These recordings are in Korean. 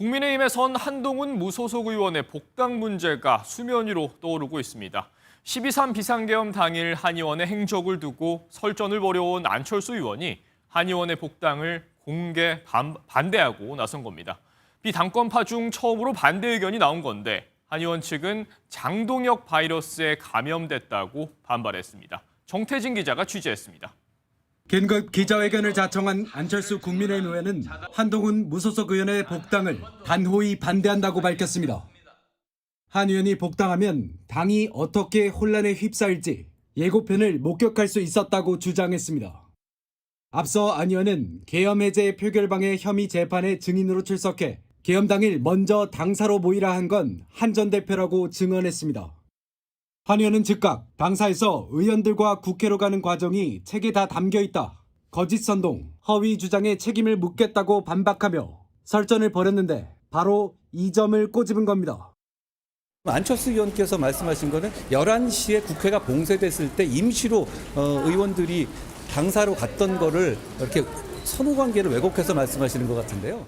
국민의힘에선 한동훈 무소속 의원의 복당 문제가 수면 위로 떠오르고 있습니다. 12.3 비상계엄 당일 한 의원의 행적을 두고 설전을 벌여온 안철수 의원이 한 의원의 복당을 공개 반대하고 나선 겁니다. 비당권파 중 처음으로 반대 의견이 나온 건데 한 의원 측은 장동혁 바이러스에 감염됐다고 반발했습니다. 정태진 기자가 취재했습니다. 긴급 기자회견을 자청한 안철수 국민의힘 의원은 한동훈 무소속 의원의 복당을 단호히 반대한다고 밝혔습니다. 한 의원이 복당하면 당이 어떻게 혼란에 휩싸일지 예고편을 목격할 수 있었다고 주장했습니다. 앞서 안 의원은 계엄 해제 표결방해 혐의 재판에 증인으로 출석해 계엄 당일 먼저 당사로 모이라 한 건 한 전 대표라고 증언했습니다. 한 의원은 즉각 당사에서 의원들과 국회로 가는 과정이 책에 다 담겨있다. 거짓 선동, 허위 주장에 책임을 묻겠다고 반박하며 설전을 벌였는데 바로 이 점을 꼬집은 겁니다. 안철수 의원께서 말씀하신 거는 11시에 국회가 봉쇄됐을 때 임시로 의원들이 당사로 갔던 거를 이렇게 선후관계를 왜곡해서 말씀하시는 것 같은데요.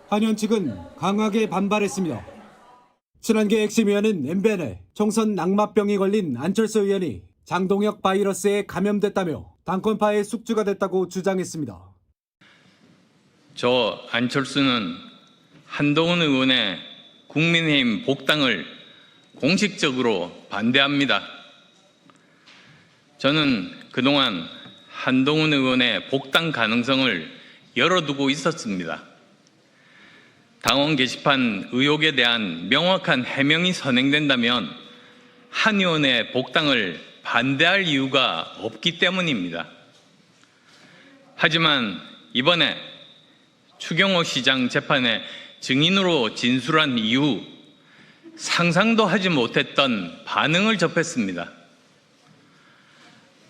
한 의원 측은 강하게 반발했습니다. 친한계 핵심 의원은 MBN에 총선 낙마병이 걸린 안철수 의원이 장동혁 바이러스에 감염됐다며 당권파의 숙주가 됐다고 주장했습니다. 저 안철수는 한동훈 의원의 국민의힘 복당을 공식적으로 반대합니다. 저는 그동안 한동훈 의원의 복당 가능성을 열어두고 있었습니다. 당원 게시판 의혹에 대한 명확한 해명이 선행된다면 한 의원의 복당을 반대할 이유가 없기 때문입니다. 하지만 이번에 추경호 시장 재판에 증인으로 진술한 이후 상상도 하지 못했던 반응을 접했습니다.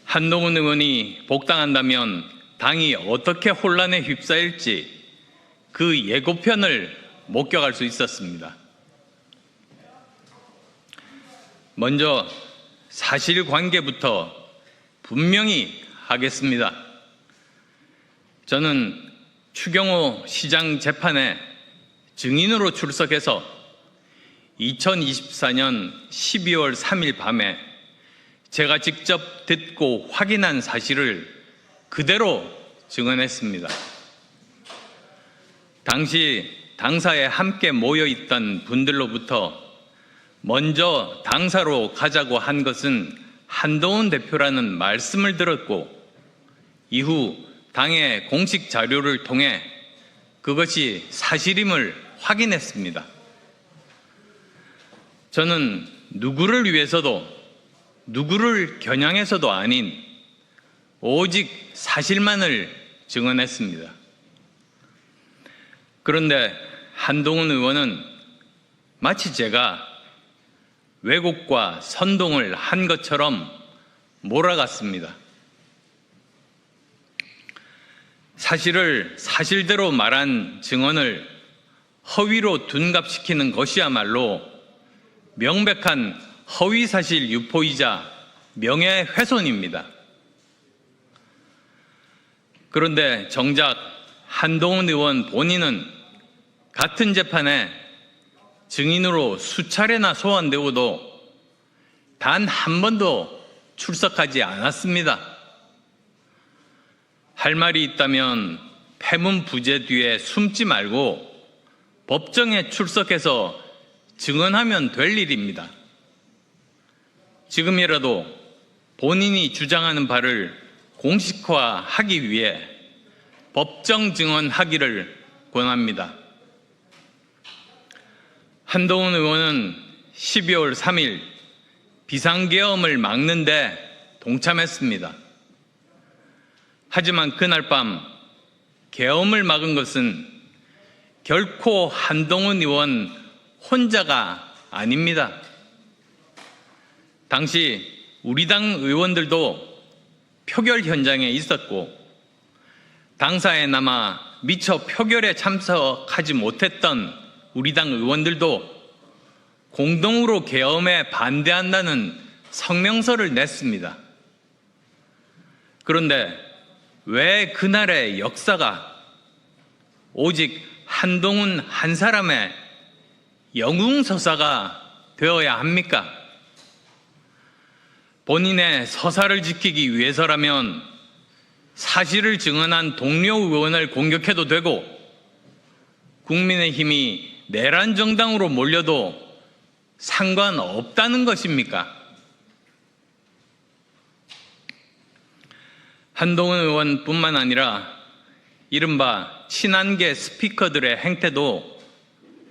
한동훈 의원이 복당한다면 당이 어떻게 혼란에 휩싸일지 그 예고편을 목격할 수 있었습니다. 먼저 사실관계부터 분명히 하겠습니다. 저는 추경호 시장 재판에 증인으로 출석해서 2024년 12월 3일 밤에 제가 직접 듣고 확인한 사실을 그대로 증언했습니다. 당시 당사에 함께 모여있던 분들로부터 먼저 당사로 가자고 한 것은 한동훈 대표라는 말씀을 들었고 이후 당의 공식 자료를 통해 그것이 사실임을 확인했습니다. 저는 누구를 위해서도 누구를 겨냥해서도 아닌 오직 사실만을 증언했습니다. 그런데 한동훈 의원은 마치 제가 왜곡과 선동을 한 것처럼 몰아갔습니다. 사실을 사실대로 말한 증언을 허위로 둔갑시키는 것이야말로 명백한 허위사실 유포이자 명예훼손입니다. 그런데 정작 한동훈 의원 본인은 같은 재판에 증인으로 수차례나 소환되고도 단 한 번도 출석하지 않았습니다. 할 말이 있다면 패문부제 뒤에 숨지 말고 법정에 출석해서 증언하면 될 일입니다. 지금이라도 본인이 주장하는 바를 공식화하기 위해 법정 증언하기를 권합니다. 한동훈 의원은 12월 3일 비상계엄을 막는 데 동참했습니다. 하지만 그날 밤 계엄을 막은 것은 결코 한동훈 의원 혼자가 아닙니다. 당시 우리 당 의원들도 표결 현장에 있었고 당사에 남아 미처 표결에 참석하지 못했던 우리 당 의원들도 공동으로 계엄에 반대한다는 성명서를 냈습니다. 그런데 왜 그날의 역사가 오직 한동훈 한 사람의 영웅서사가 되어야 합니까? 본인의 서사를 지키기 위해서라면 사실을 증언한 동료 의원을 공격해도 되고 국민의힘이 내란 정당으로 몰려도 상관없다는 것입니까? 한동훈 의원뿐만 아니라 이른바 친한계 스피커들의 행태도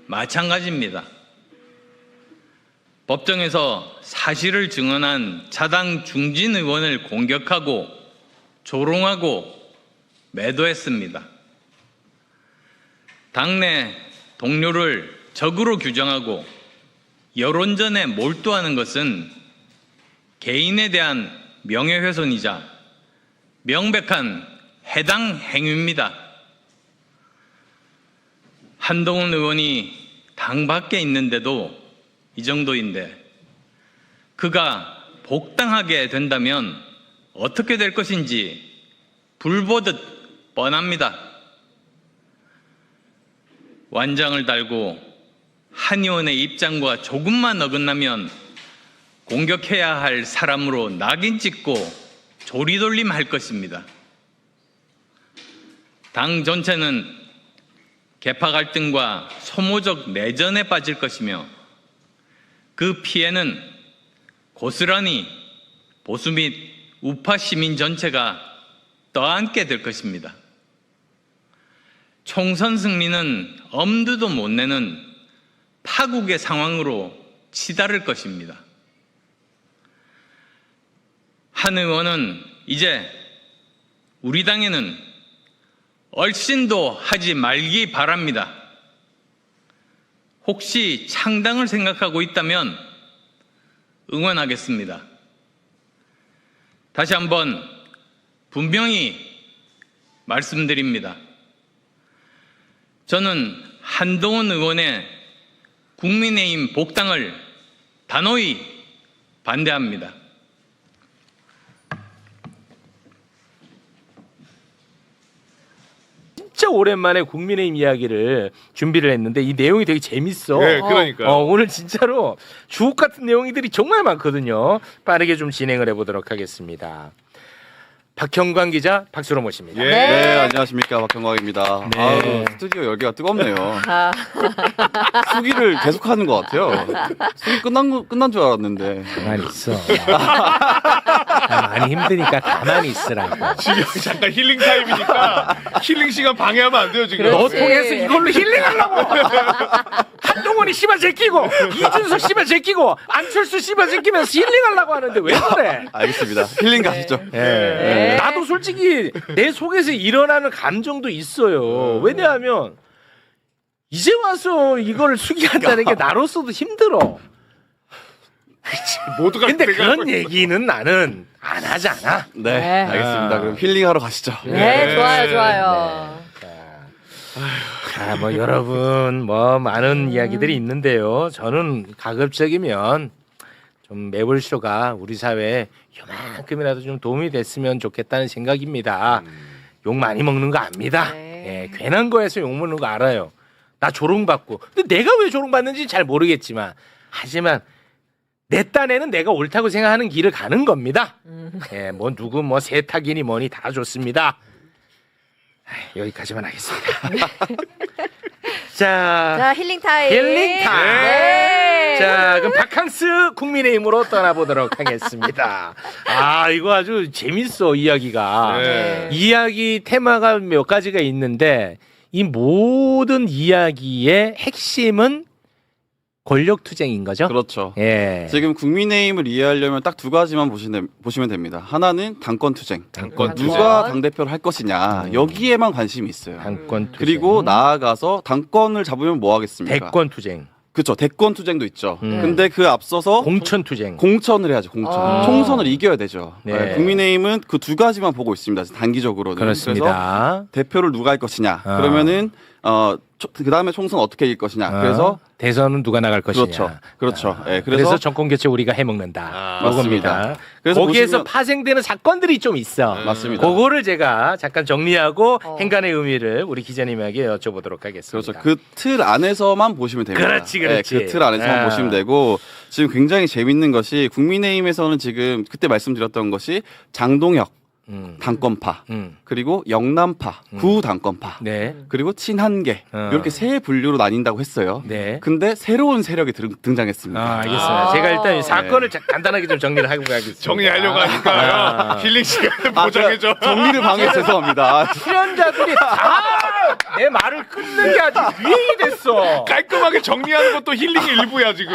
마찬가지입니다. 법정에서 사실을 증언한 자당 중진 의원을 공격하고 조롱하고 매도했습니다. 당내 동료를 적으로 규정하고 여론전에 몰두하는 것은 개인에 대한 명예훼손이자 명백한 해당 행위입니다. 한동훈 의원이 당 밖에 있는데도 이 정도인데 그가 복당하게 된다면 어떻게 될 것인지 불보듯 뻔합니다. 완장을 달고 한 의원의 입장과 조금만 어긋나면 공격해야 할 사람으로 낙인 찍고 조리돌림 할 것입니다. 당 전체는 계파 갈등과 소모적 내전에 빠질 것이며 그 피해는 고스란히 보수 및 우파 시민 전체가 떠안게 될 것입니다. 총선 승리는 엄두도 못 내는 파국의 상황으로 치달을 것입니다. 한 의원은 이제 우리 당에는 얼씬도 하지 말기 바랍니다. 혹시 창당을 생각하고 있다면 응원하겠습니다. 다시 한번 분명히 말씀드립니다. 저는 한동훈 의원의 국민의힘 복당을 단호히 반대합니다. 진짜 오랜만에 국민의힘 이야기를 준비를 했는데 이 내용이 되게 재밌어. 네, 그러니까요. 오늘 진짜로 주옥 같은 내용들이 정말 많거든요. 빠르게 좀 진행을 해보도록 하겠습니다. 박형광 기자 박수로 모십니다. 예. 네, 안녕하십니까, 박형광입니다. 네. 아유, 스튜디오 열기가 뜨겁네요. 수기를 계속하는 것 같아요. 수기 끝난 줄 알았는데. 가만히 있어. 많이 힘드니까 가만히 있으라고. 지금 잠깐 힐링 타임이니까 힐링 시간 방해하면 안 돼요 지금. 너 통해서 이걸로 힐링하려고. 한동훈이 씨발 제끼고 이준석 씨발 제끼고 안철수 씨발 제끼면서 힐링하려고 하는데 왜 그래? 알겠습니다. 힐링 가시죠. 네. 나도 솔직히 내 속에서 일어나는 감정도 있어요. 왜냐하면 이제 와서 이걸 수기한다는 게 나로서도 힘들어. 모두가 근데 내가 그런 얘기는 나는 안 하잖아. 네, 네. 알겠습니다. 그럼 힐링하러 가시죠. 네, 좋아요, 좋아요. 자, 뭐 여러분 뭐 많은 이야기들이 있는데요. 저는 가급적이면 좀 매불쇼가 우리 사회에 요만큼이라도 좀 도움이 됐으면 좋겠다는 생각입니다. 욕 많이 먹는 거 압니다. 네. 예, 괜한 거에서 욕 먹는 거 알아요. 나 조롱받고. 근데 내가 왜 조롱받는지 잘 모르겠지만 하지만 내 딴에는 내가 옳다고 생각하는 길을 가는 겁니다. 예, 뭐 누구 뭐 세탁이니 뭐니 다 좋습니다. 여기까지만 하겠습니다. 자, 힐링 타임. 힐링 타임. 네. 자, 그럼 바캉스 국민의힘으로 떠나보도록 하겠습니다. 아, 이거 아주 재밌어, 이야기가. 네. 이야기 테마가 몇 가지가 있는데 이 모든 이야기의 핵심은 권력투쟁인 거죠? 그렇죠. 예. 지금 국민의힘을 이해하려면 딱 두 가지만 보시면 됩니다. 하나는 당권 투쟁. 당권 투쟁. 누가 당대표를 할 것이냐. 여기에만 관심이 있어요. 당권 투쟁. 그리고 나아가서 당권을 잡으면 뭐 하겠습니까? 대권 투쟁. 그렇죠. 대권 투쟁도 있죠. 근데 그 앞서서 공천 투쟁. 공천을 해야죠. 공천. 총선을 이겨야 되죠. 네. 네, 국민의힘은 그 두 가지만 보고 있습니다. 단기적으로는. 그래서 그렇습니다. 대표를 누가 할 것이냐. 그러면은 그 다음에 총선 어떻게 이길 것이냐. 그래서 대선은 누가 나갈 것이냐. 그렇죠. 예, 그래서 정권 교체 우리가 해먹는다. 그겁니다. 맞습니다. 그래서 거기에서 보시면- 파생되는 사건들이 좀 있어. 맞습니다. 그거를 제가 잠깐 정리하고 행간의 의미를 우리 기자님에게 여쭤보도록 하겠습니다. 그렇죠. 그 틀 안에서만 보시면 됩니다. 그렇지. 그 틀 안에서만 보시면 되고 지금 굉장히 재밌는 것이 국민의힘에서는 지금 그때 말씀드렸던 것이 장동혁 당권파 그리고 영남파 구당권파 네. 그리고 친한계 이렇게 세 분류로 나뉜다고 했어요. 네. 근데 새로운 세력이 등장했습니다. 알겠습니다. 제가 일단 이 사건을 간단하게 좀 정리를 하고 가겠습니다. 정리하려고 하니까요. 힐링 시간을 보장해줘. 정리를 방해해 죄송합니다. 출연자들이 다 내 말을 끊는 게 아주 유행이 됐어. 깔끔하게 정리하는 것도 힐링의 일부야 지금.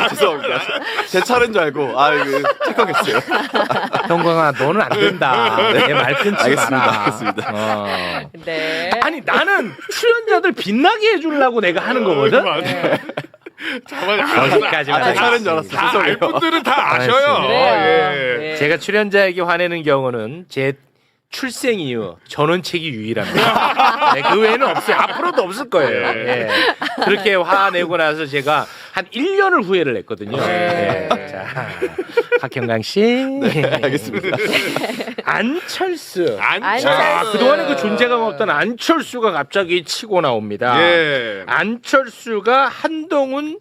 죄송합니다. 제 차례인 줄 알고 착각했어요. 형광아, 너는 안 된다. 내 말 끊지 알겠습니다. 마라. 알겠습니다. 네. 아니 나는 출연자들 빛나게 해주려고 내가 하는 거거든. 여기까지만 제 차례인 줄 알았어요. 다 알 분들은 다 아셔요. 알겠습니다. 그래요. 예. 네. 제가 출연자에게 화내는 경우는 제 출생 이후 전원책이 유일합니다. 네, 그 외에는 없어요. 앞으로도 없을 거예요. 예. 그렇게 화내고 나서 제가 한 1년을 후회를 했거든요. 네. 자, 박형강 씨. 네, 알겠습니다. 안철수. 안철수. 자, 그동안에 그 존재감 없던 안철수가 갑자기 치고 나옵니다. 예. 안철수가 한동훈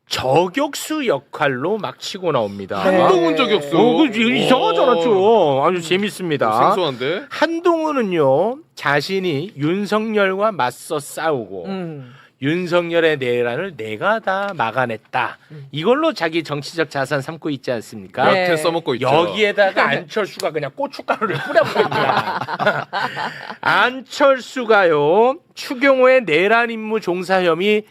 저격수 역할로 막 치고 나옵니다. 한동훈 저격수. 그 이상하잖아 좀. 아주 재밌습니다. 생소한데. 한동훈은요 자신이 윤석열과 맞서 싸우고 윤석열의 내란을 내가 다 막아냈다. 이걸로 자기 정치적 자산 삼고 있지 않습니까? 네. 여태 써먹고 있죠. 여기에다가 안철수가 그냥 고춧가루를 뿌려버립니다. 안철수가요 추경호의 내란 임무 종사 혐의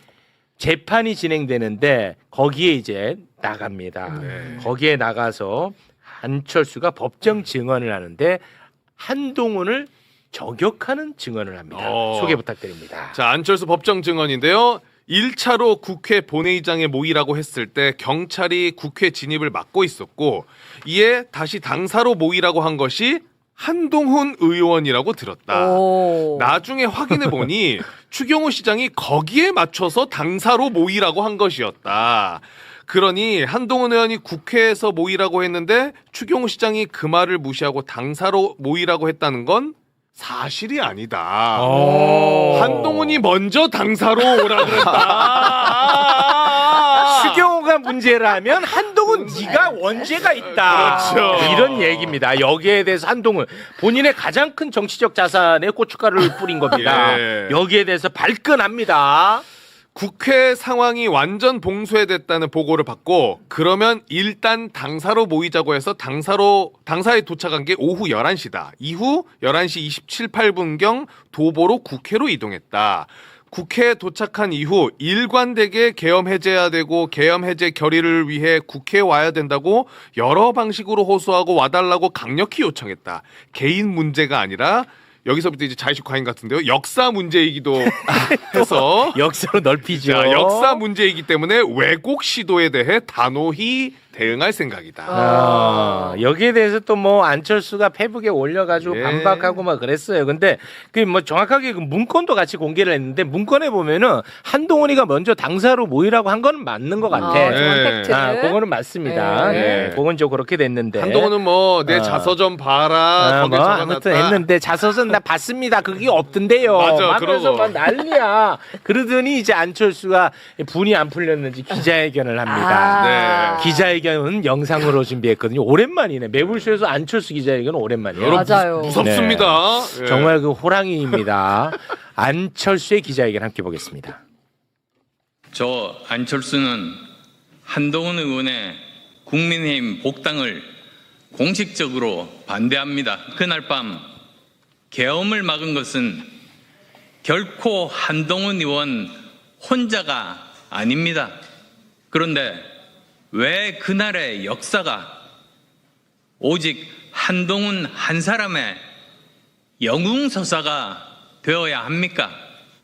재판이 진행되는데 거기에 이제 나갑니다. 거기에 나가서 안철수가 법정 증언을 하는데 한동훈을 저격하는 증언을 합니다. 소개 부탁드립니다. 자, 안철수 법정 증언인데요. 1차로 국회 본회의장에 모이라고 했을 때 경찰이 국회 진입을 막고 있었고 이에 다시 당사로 모이라고 한 것이 한동훈 의원이라고 들었다. 오. 나중에 확인해 보니 추경호 시장이 거기에 맞춰서 당사로 모이라고 한 것이었다. 그러니 한동훈 의원이 국회에서 모이라고 했는데 추경호 시장이 그 말을 무시하고 당사로 모이라고 했다는 건 사실이 아니다. 한동훈이 먼저 당사로 오라 그랬다. 추경호가 문제라면 한동훈 네가 원죄가 있다. 그렇죠. 이런 얘기입니다. 여기에 대해서 한동훈 본인의 가장 큰 정치적 자산에 고춧가루를 뿌린 겁니다. 예. 여기에 대해서 발끈합니다. 국회 상황이 완전 봉쇄됐다는 보고를 받고 그러면 일단 당사로 모이자고 해서 당사에 도착한 게 오후 11시다. 이후 11시 27, 8분경 도보로 국회로 이동했다. 국회에 도착한 이후 일관되게 계엄 해제해야 되고 계엄 해제 결의를 위해 국회에 와야 된다고 여러 방식으로 호소하고 와달라고 강력히 요청했다. 개인 문제가 아니라 여기서부터 이제 자의식 과잉 같은데요. 역사 문제이기도 해서 역사로 넓히죠. 자, 역사 문제이기 때문에 왜곡 시도에 대해 단호히 대응할 생각이다. 여기에 대해서 또 뭐 안철수가 페북에 올려가지고 예. 반박하고 막 그랬어요. 근데 그 뭐 정확하게 그 문건도 같이 공개를 했는데 문건에 보면은 한동훈이가 먼저 당사로 모이라고 한 건 맞는 것 같아. 네. 그거는 맞습니다. 네. 네. 그건 좀 그렇게 됐는데. 한동훈은 뭐 내 자서전 봐라. 거기에 뭐 적어놨다. 아무튼 했는데 자서전 나 봤습니다. 그게 없던데요. 맞아, 하면서 그러고. 막 난리야. 그러더니 이제 안철수가 분이 안 풀렸는지 기자회견을 합니다. 네. 기자회견은 영상으로 준비했거든요. 오랜만이네. 매불쇼에서 안철수 기자회견은 오랜만이에요. 맞아요. 무섭습니다. 예. 정말 그 호랑이입니다. 안철수의 기자회견 함께 보겠습니다. 저 안철수는 한동훈 의원의 국민의힘 복당을 공식적으로 반대합니다. 그날 밤 계엄을 막은 것은 결코 한동훈 의원 혼자가 아닙니다. 그런데 왜 그날의 역사가 오직 한동훈 한 사람의 영웅서사가 되어야 합니까?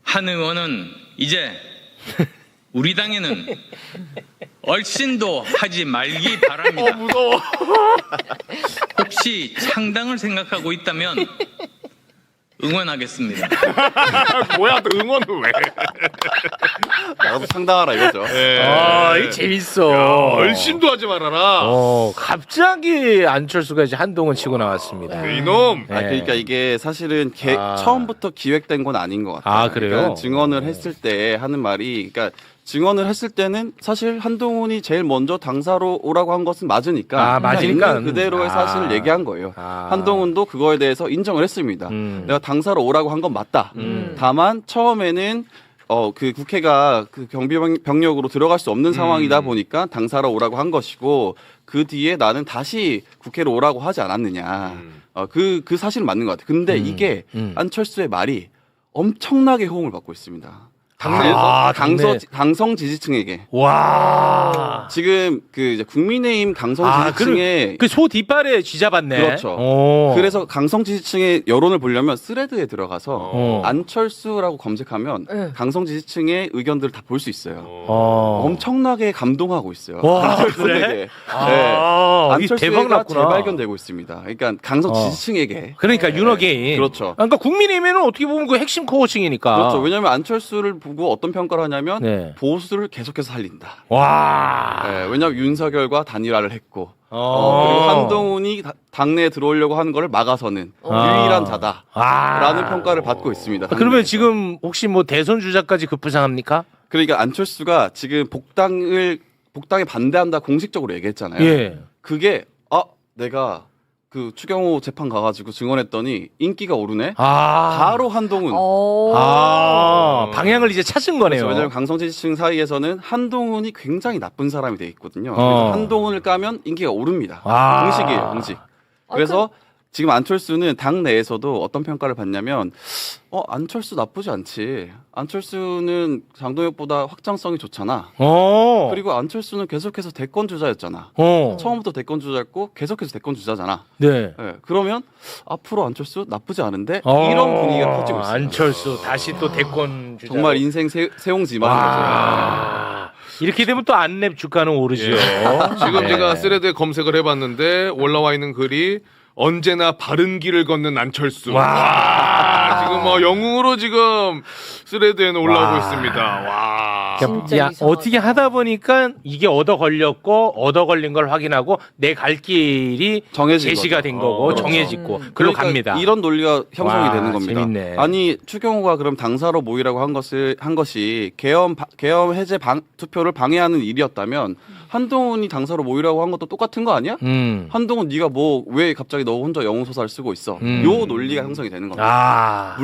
한 의원은 이제 우리 당에는 얼씬도 하지 말기 바랍니다. 무서워. 혹시 창당을 생각하고 있다면 응원하겠습니다. 뭐야, 또 응원을 왜? 나가서 상당하라 이거죠. 이거 재밌어. 얼씬도 하지 말아라. 갑자기 안철수가 이제 한동훈 치고 나왔습니다. 이놈. 아, 그러니까 이게 사실은 아. 처음부터 기획된 건 아닌 것 같아요. 아, 그래요? 그러니까 증언을 했을 때 하는 말이, 그러니까 증언을 했을 때는 사실 한동훈이 제일 먼저 당사로 오라고 한 것은 맞으니까, 아, 맞으니까. 있는 그대로의 사실을 얘기한 거예요. 한동훈도 그거에 대해서 인정을 했습니다. 내가 당사로 오라고 한 건 맞다. 다만 처음에는 그 국회가 그 경비병력으로 들어갈 수 없는 상황이다 보니까 당사로 오라고 한 것이고, 그 뒤에 나는 다시 국회로 오라고 하지 않았느냐. 그 사실은 맞는 것 같아요. 근데 이게 안철수의 말이 엄청나게 호응을 받고 있습니다. 당내에서 강성 지지층에게. 와. 지금 그 이제 국민의힘 강성 지지층에 그소 뒷발에 쥐잡았네. 그렇죠. 그래서 강성 지지층의 여론을 보려면 스레드에 들어가서 안철수라고 검색하면 네. 강성 지지층의 의견들을 다 볼 수 있어요. 어. 엄청나게 감동하고 있어요. 와, 안철수에게. 그래? 네. 이게 대박 안철수가 났구나. 재발견되고 있습니다. 그러니까 강성 지지층에게. 그러니까 윤호개인. 그렇죠. 그러니까 국민의힘에는 어떻게 보면 그 핵심 코어층이니까. 그렇죠. 왜냐하면 안철수를 보고 어떤 평가를 하냐면 네. 보수를 계속해서 살린다. 와. 네, 왜냐하면 윤석열과 단일화를 했고 그리고 한동훈이 당내에 들어오려고 하는 거를 막아서는 유일한 자다라는 평가를 받고 있습니다. 그러면 당내에서. 지금 혹시 뭐 대선 주자까지 급부상합니까? 그러니까 안철수가 지금 복당에 반대한다 공식적으로 얘기했잖아요. 예. 그게 내가 그 추경호 재판 가가지고 증언했더니 인기가 오르네. 아. 바로 한동훈. 방향을 이제 찾은 거네요. 그렇죠. 왜냐하면 강성 지지층 사이에서는 한동훈이 굉장히 나쁜 사람이 돼 있거든요. 그래서 한동훈을 까면 인기가 오릅니다. 공식이에요, 공식. 그래서 지금 안철수는 당 내에서도 어떤 평가를 받냐면 안철수 나쁘지 않지. 안철수는 장동혁보다 확장성이 좋잖아. 그리고 안철수는 계속해서 대권 주자였잖아. 처음부터 대권 주자였고 계속해서 대권 주자잖아. 네. 네, 그러면 앞으로 안철수 나쁘지 않은데 이런 분위기가 퍼지고 있어요. 안철수 다시 또 대권 주자. 정말 인생 세옹지마는 거죠. 이렇게 되면 또 안랩 주가는 오르죠. 지금 네. 제가 스레드에 검색을 해봤는데 올라와 있는 글이 언제나 바른 길을 걷는 안철수. 와, 지금 뭐 영웅으로 지금 스레드에는 올라오고 있습니다. 와. 진짜 야, 이상하다. 어떻게 하다 보니까 이게 얻어 걸렸고 얻어 걸린 걸 확인하고 내 갈 길이 정해진 제시가 거죠. 된 거고 그렇죠. 정해지고 글로 그러니까 갑니다. 이런 논리가 형성이 와, 되는 겁니다. 재밌네. 아니 추경호가 그럼 당사로 모이라고 한 것이 계엄 해제 투표를 방해하는 일이었다면 한동훈이 당사로 모이라고 한 것도 똑같은 거 아니야? 한동훈 네가 뭐 왜 갑자기 너 혼자 영웅소사를 쓰고 있어? 요 논리가 형성이 되는 겁니다.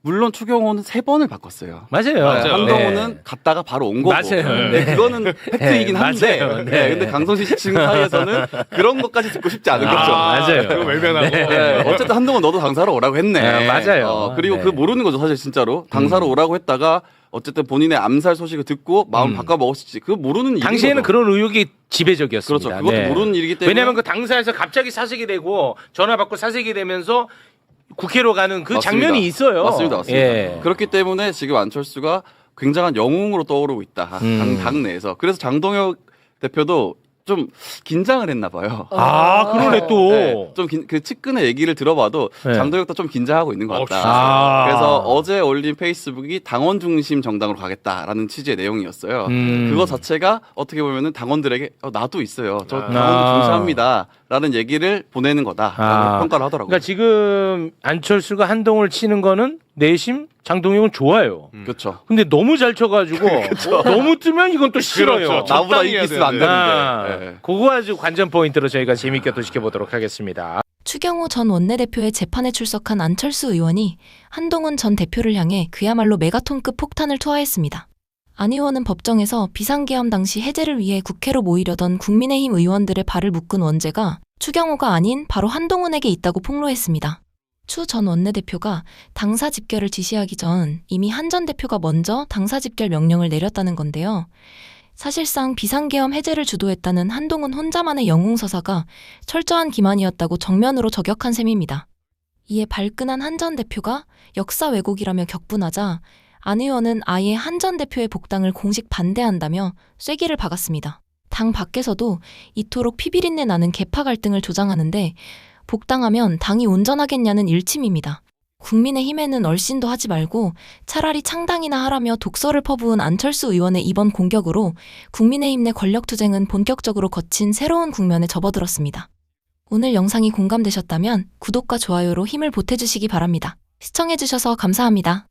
물론 추경호는 3번을 바꿨어요. 맞아요. 한동훈은 네. 갔다가 바로 온 거고. 맞아요. 네, 그거는 팩트이긴 한데. 맞아요. 네, 근데 강성지지층 사이에서는 그런 것까지 듣고 싶지 않은 거죠. 맞아요. 그거 외면하고. 네, 어쨌든 한동훈 너도 당사로 오라고 했네. 네, 맞아요. 그리고 네. 그 모르는 거죠, 사실 진짜로. 당사로 오라고 했다가 어쨌든 본인의 암살 소식을 듣고 마음 바꿔 먹었을지 그거 모르는 일인 당시에는 거죠. 그런 의혹이 지배적이었습니다. 그렇죠. 그것도 모르는 일이기 때문에. 왜냐하면 그 당사에서 갑자기 사색이 되고 전화 받고 사색이 되면서 국회로 가는 그 맞습니다. 장면이 있어요. 맞습니다. 예. 그렇기 때문에 지금 안철수가 굉장한 영웅으로 떠오르고 있다. 당 내에서. 그래서 장동혁 대표도 좀 긴장을 했나 봐요. 그러네 또. 네, 좀 그 측근의 얘기를 들어봐도 네. 장동혁도 좀 긴장하고 있는 것 같다. 아. 그래서 어제 올린 페이스북이 당원 중심 정당으로 가겠다라는 취지의 내용이었어요. 그거 자체가 어떻게 보면은 당원들에게 나도 있어요. 저 당원도 중시합니다라는 얘기를 보내는 거다라고 평가를 하더라고요. 그러니까 지금 안철수가 한동을 치는 거는 내심 장동혁은 좋아요. 그렇죠. 근데 너무 잘 쳐가지고 너무 뜨면 이건 또 싫어요. 그렇죠. 나보다 적당히 인기 해야 있으면 안 되는데. 되는데. 네. 그거 아주 관전 포인트로 저희가 재밌게 또 지켜보도록 하겠습니다. 추경호 전 원내대표의 재판에 출석한 안철수 의원이 한동훈 전 대표를 향해 그야말로 메가톤급 폭탄을 투하했습니다. 안 의원은 법정에서 비상계엄 당시 해제를 위해 국회로 모이려던 국민의힘 의원들의 발을 묶은 원죄가 추경호가 아닌 바로 한동훈에게 있다고 폭로했습니다. 추 전 원내대표가 당사 집결을 지시하기 전 이미 한 전 대표가 먼저 당사 집결 명령을 내렸다는 건데요. 사실상 비상계엄 해제를 주도했다는 한동훈 혼자만의 영웅서사가 철저한 기만이었다고 정면으로 저격한 셈입니다. 이에 발끈한 한 전 대표가 역사 왜곡이라며 격분하자 안 의원은 아예 한 전 대표의 복당을 공식 반대한다며 쐐기를 박았습니다. 당 밖에서도 이토록 피비린내 나는 계파 갈등을 조장하는데 복당하면 당이 온전하겠냐는 일침입니다. 국민의힘에는 얼씬도 하지 말고 차라리 창당이나 하라며 독설을 퍼부은 안철수 의원의 이번 공격으로 국민의힘 내 권력투쟁은 본격적으로 거친 새로운 국면에 접어들었습니다. 오늘 영상이 공감되셨다면 구독과 좋아요로 힘을 보태주시기 바랍니다. 시청해주셔서 감사합니다.